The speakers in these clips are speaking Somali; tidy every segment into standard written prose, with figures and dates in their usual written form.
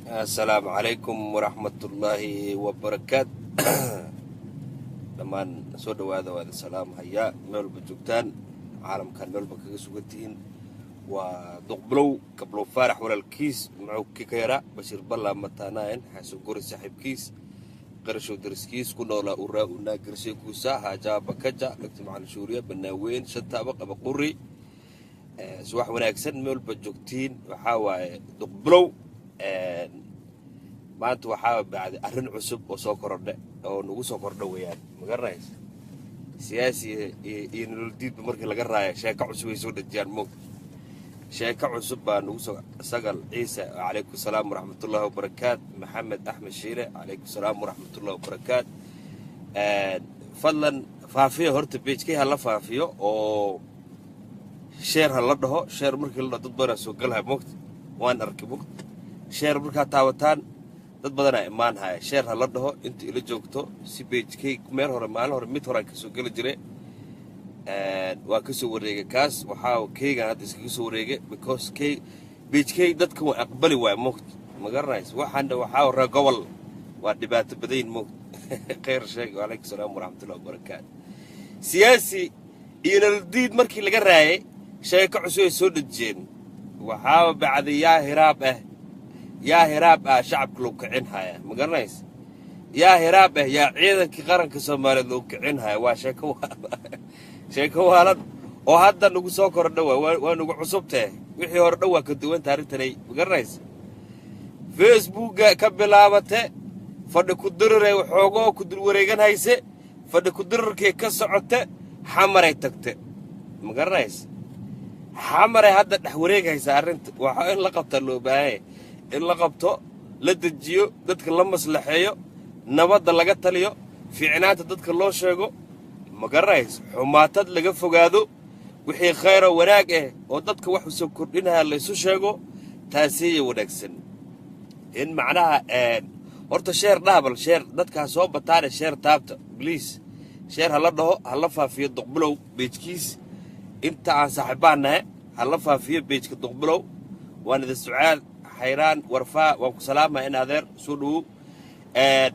السلام عليكم ورحمة الله وبركاته. لما نسود هذا السلام هيا مول بجوكتان عالم كان مول بكسوكتين ودقبلو قبلو فارح ولا الكيس معو كيكيرا بشير بالله متانين حاسو قري صاحب كيس قرشو درس كيس كنا ولا أوراق ونا قرشي كوسا هاجا بكجا نكتب عن سوريا بناوين شتا بقى بقري سواح وناكسن مول بجوكتين وحاوى دقبلو maanta waxaa bacday arrin cusub oo soo kordhay oo nagu soo kordhay weeyaan ma garanaysa siyaasi iyo nolodiidba markii laga raayo sheeko cusub ay soo dhajiyaan moog sheeko cusub baa nagu soo sagal ciise calaykum salaam waraxmatullaahi wabarakaat maxamed axmed shiile calaykum salaam waraxmatullaahi wabarakaat fadlan faafiyo horta beejkii ha la faafiyo oo sheer ha la dhaho sheer markii la dhaho dad badan soo galaya moogta waan arkay moogta sheer markaa taawataan dad badan ay imaan haya sheer ha la dhaho inta ila joogto si beejkay meel hore maalin hore mid hore ka soo gali jiray waa ka soo wareegay kaas waxaa keygan hadda iskaga soo wareegay because beejkay dadka waa aqbali waay moogta ma garanays waxaana waxaa hore gobol waa dhibaato badayn moogta khayr sheeg walaykum salaam waraxmatullaahi wabarakaat siyaasi iyo naldiid markii laga raayay sheeko cusub ay soo dhajeen waxaa bacday yaa hiraab shacabka loo kicin haya ma garanays yaa hiraab yaa ciidankii qaranka Soomaaliyeed loo kicin haya waa sheeko waalad oo hadda nagu soo kordhay waa nagu cusubtay wixii hore dhaw ka duwan taariikhdani ma garanays Facebook ka bilaabatay fadhi ku diray waxoogo ku dul wareegan hayse fadhi ku dirarkii ka socotay xamaray tagtay ma garanays xamaray hadda dhex wareegaysa arrinta waxa in la qabta loo baahay in la qabto la dajiyo dadka la maslaxeeyo nabadda laga taliyo fiicnaanta dadka loo sheego ma garanays xumaatad laga fogaado wixii khayr wanaag oo dadka wax soo kordhinaya la isu sheego taasi wanaagsan in macnaha horta sheer dhaabal sheer dadka soo bataana sheer taabta please sheer hala dhaho hala faafiyo duqbulow beejkiis inta aan saaxiibaanahay hala faafiyo beejka duqbulow waana su'aal حيران ورفاء وسلامة إن هذا سودو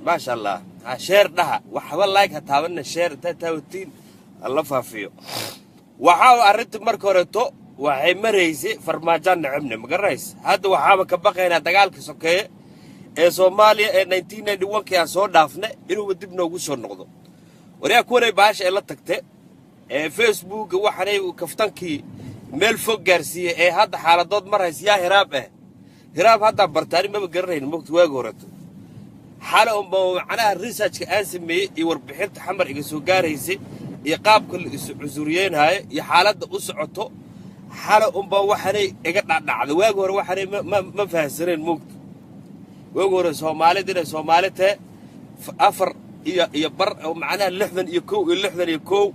ما شاء الله شير ده وحول لايك هتابعنا شير تاوتين الله فافيو وحاو أردت مركورتو وحي مريسي فرماجان نعمني مقريس هذا وحاو كبقى هنا تقال كسوكي سوماليا 1991 كيان سو دافنا إنو بدبنا وقصو النقضو وريا كوري باش إلا تكتي فيسبوك وحني وكفتنكي ميل فوق جارسية هذا حالة ضد مرهيس يا هرابه هراب هذا برتاني ما بقرين موقت واجورته حاله معناها الريسيرش كأنسمي يوربحين تحمر يجسوا جاريسي يقاب كل عزوريين هاي يحالات أسعته حاله وحني يقطع على واجور وحني ما فهسرين موقت واجور سومالي دين سومالته أفر يبر معناها اللحظة يكو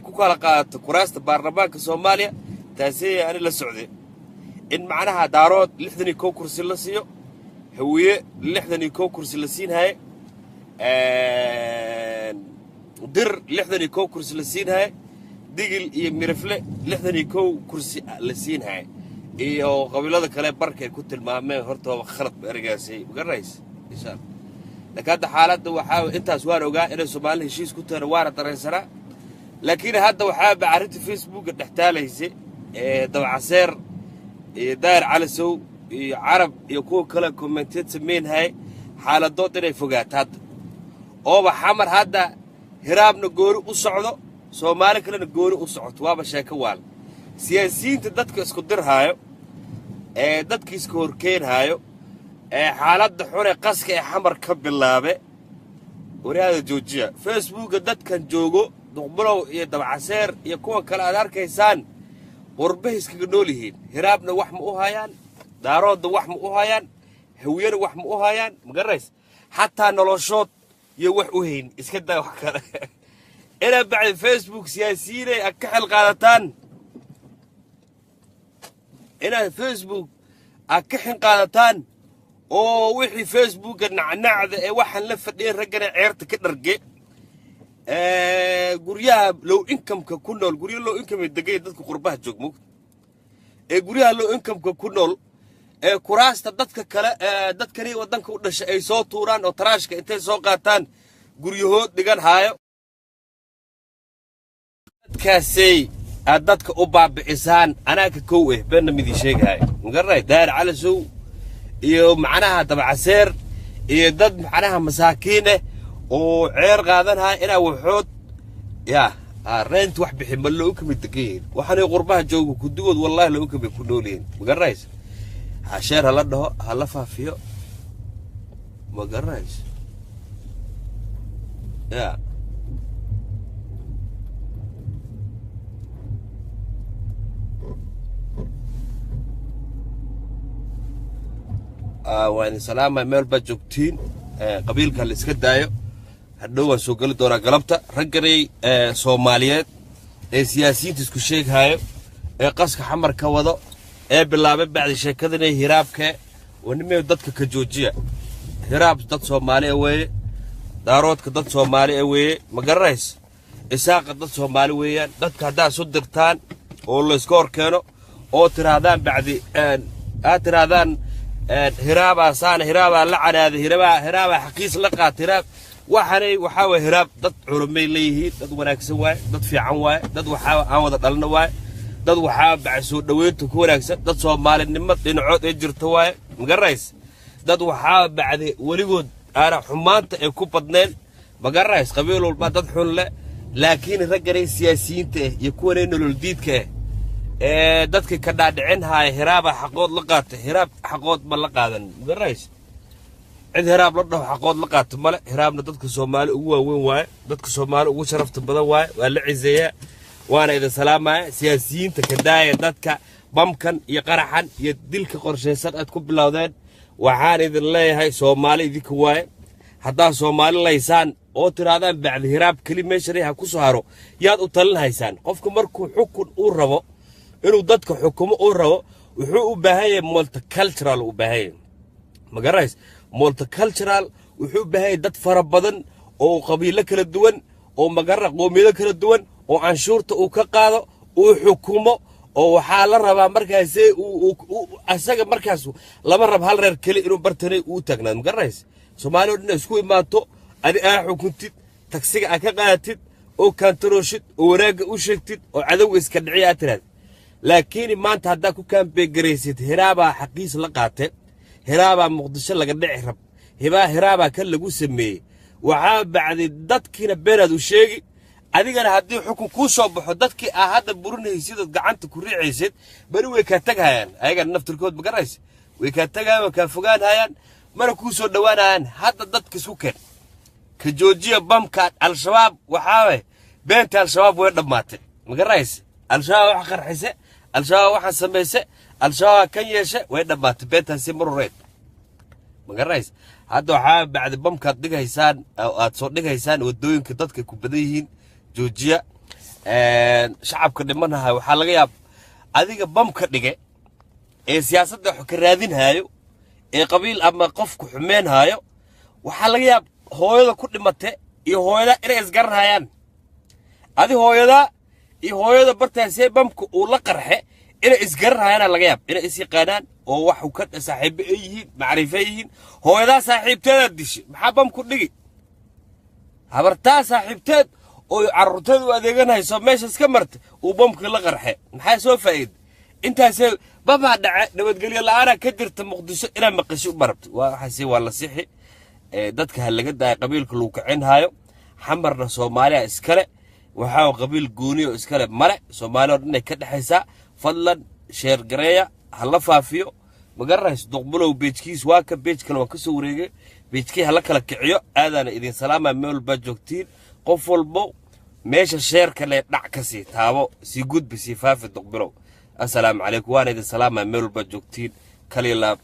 كوكالقات كراسة برلمان كسوماليا تاسيه أنا للسعودية إن معناها دارود لحدني كو كرسي لسيو هوية لحدني كو كرسي لسين هاي در لحدني كو كرسي لسين هاي ديجل يمرفله لحدني كو كرسي لسين هاي إيو قبيلة كلام بركة كنت المامة هرتوا خلط برجاسي بقريس إن شاء الله لكن حالات وحاول أنت أسوار وجا إلى سومالي شيء كنت روارة ترى سرا لكن هذا وحاب عرفت فيسبوك تحتاله يزي دو عسير داير على سو عرب يكون كلا كومنتات سمين هاي حالة دوتنا فوقات هذا أو بحمر هذا هراب نجوري وصعده سومالي كلا نجوري وصعد وابا شاكوال سياسيين تدتك اسكدر هايو دتك اسكور كين هايو حالات دحوري قسك حمر كب اللابة ورياض جوجيا فيسبوك دت كان جوجو دقبلو يدبع عسير يكون كلا دار كيسان قربهيس كنوليهين هرابنا وحم أوهايان دارود وحم أوهايان هوير وحم أوهايان مقرس حتى نلوشوت يوح أوهين إسكدا وحكرا إلا بعد فيسبوك سياسيين أكحل قادتان إلا فيسبوك أكحل قادتان أو وحي فيسبوك النعنع وحن لفت إيه رجنا عيرت كدرجة guryaha low income ka ku nool guryo low income degay dadka qurbaha joogmo guryaha low income ka ku nool kuraasta dadka kale dadkani wadanka u dhashay ay soo tuuraan oo taraashka intay soo qaataan guryahood dhigan haayo dadkaasay dadka u baabicisaan anaaka kow beenna midii sheegay magaray daar cali sow iyo macnaha dabcaseer iyo dad macnaha masaakiin oo ceer qaadanaya ina waxood ya reent wax bixin ma loo kamid degeen waxaan qurbaha joogo ku dugood wallahi loo kamid ku nooleen magaray عشان هلا ده هلا فافيو ما قرنش يا وين سلامة ميل بجوكتين قبيل كان لسه دايو هدوه سوق له دورة قلبته رجري سوماليات سياسيين تسكو شيك هاي قصك حمر كوضو بالله بعد شيكدنا هرابك ونمي ددك كجوجيا هراب دد سومالي وي دارودك دد سومالي وي ما قريس اساق دد سومالي ويان ددك هدا سو dirtaan oo la iskoor keeno oo tiraadaan bacdi tiraadaan hiraaba saan hiraaba la canaada hiraaba xaqiis la qaat hiraab waxanay waxa way hiraab dad culumay leeyihiin dad wanaagsan waay dad fiican waay dad waxa aan wada dhalna waay dad waxaa bacso dhaweynta ku wanaagsan dad Soomaalinimada dhinacood ay jirto waay magarays dad waxaa bacday waligood aana xumaanta ay ku badneen magarays qabiil walba dad xun leh laakiin raggaray siyaasiyiinta iyo kuwa nolol diidka dadka ka dhaadhicin haay hiraaba xaqood la qaatay hiraab xaqood ma la qaadan magarays cid hiraab la dhaho xaqood la qaatay male hiraabna dadka Soomaali ugu waaweyn waay dadka Soomaali ugu sharafta badan waay waa la ciiseeyaa وانا إذا سلامة سياسيين تكداية دتك بمكن يقرحن يدلك قرشيسات أتكون بلاودين وحان إذا الله هاي سومالي ذيك هواي حتى سومالي ليسان أو ترادان بعد هراب كلمة شريحة كسهارو ياد أطلن هايسان قفكم مركو حكم أوربو إنو دتك حكم أوربو وحقو بهاي مولتكالترال وبهاي مقرايس مولتكالترال وحقو بهاي دت فربضن أو قبيلة كلا الدون أو مقرق قوميلة كلا الدون oo anshuurta uu ka qaado uu xukumo oo waxa la rabaa markaas asaga markaas laba rab hal reer kale inuu bartanay uu taagnaad magarays Soomaalidu inay isku imaato adi xukuntid taksiga ka qaatid oo kantarooshid oo waraaga u sheegtid oo cadow iska dhiciyaa tiraad laakiin maanta hadda ku kaambay gareysid hiraaba xaqiis la qaatay hiraaba muqdisho laga dhici rab hiraaba kan lagu sameeyay waxa bacdi dadkiina beenad u sheegi adigana hadii xukun ku soo baxo dadkii hadda burinaysid gacanta ku riicaysid bari way ka tagayaan ayaga naftirkood magarays way ka tagayaan ka fogaan hayaan mara ku soo dhawaanayaan hadda dadka isku keen ka joojiya bamka al-shabaab waxa beenta al-shabaab way dhamaatay magarays al-shabaab wax qarxise al-shabaab waxa sameeyay al-shabaab kan yeeshay way dhamaatay beentaasi marureed magarays hadda waxa bacdi bamka dhigaysaan aad soo dhigaysaan wadooyinka dadka ku badan yihiin جوجيا شعبك دمنها وحلاقي ياب هذيك بام كدقة سياسة حكرادين هايو قبيل أما قفك حمين هايو وحلاقي ياب هو هذا كل متى هو هذا إرئيس قرن هايان هذه هو هذا برتاسي بامك ولا قرحة إرئيس قرن هايان حلاقي ياب إرئيس قانان هو حكت صاحب أيه معرفيين هو هذا صاحب تدش محبم كدقة هبرتا صاحب تد oo carruurtadu adeeganayso meesha iska martay oo bamka la qarxay maxay soo faa'iid intaas baba dhaca nabadgelyo la'aan ka jirta muqdisho ina maqasho barabto waxa si wala sixi dadka hal laga daay qabiilka lagu kicin haayo xamarna Soomaaliya iskale waxa qabiil gooni oo iskale male Soomaaliya dhanay ka dhaxaysa fadlan sheer gareeya hala faafiyo magarays duqbulow beejkiis waa ka beej kale waa ka soo wareegay beejkii hala kala kiciyo aadana idin salaama meel ba joogtiin qof walbo meesha sheerka le dhac ka sii taabo si gudbi si faafi duqbulow assalaamu calaykum waan idin salaama meel ba joogtiin kaliya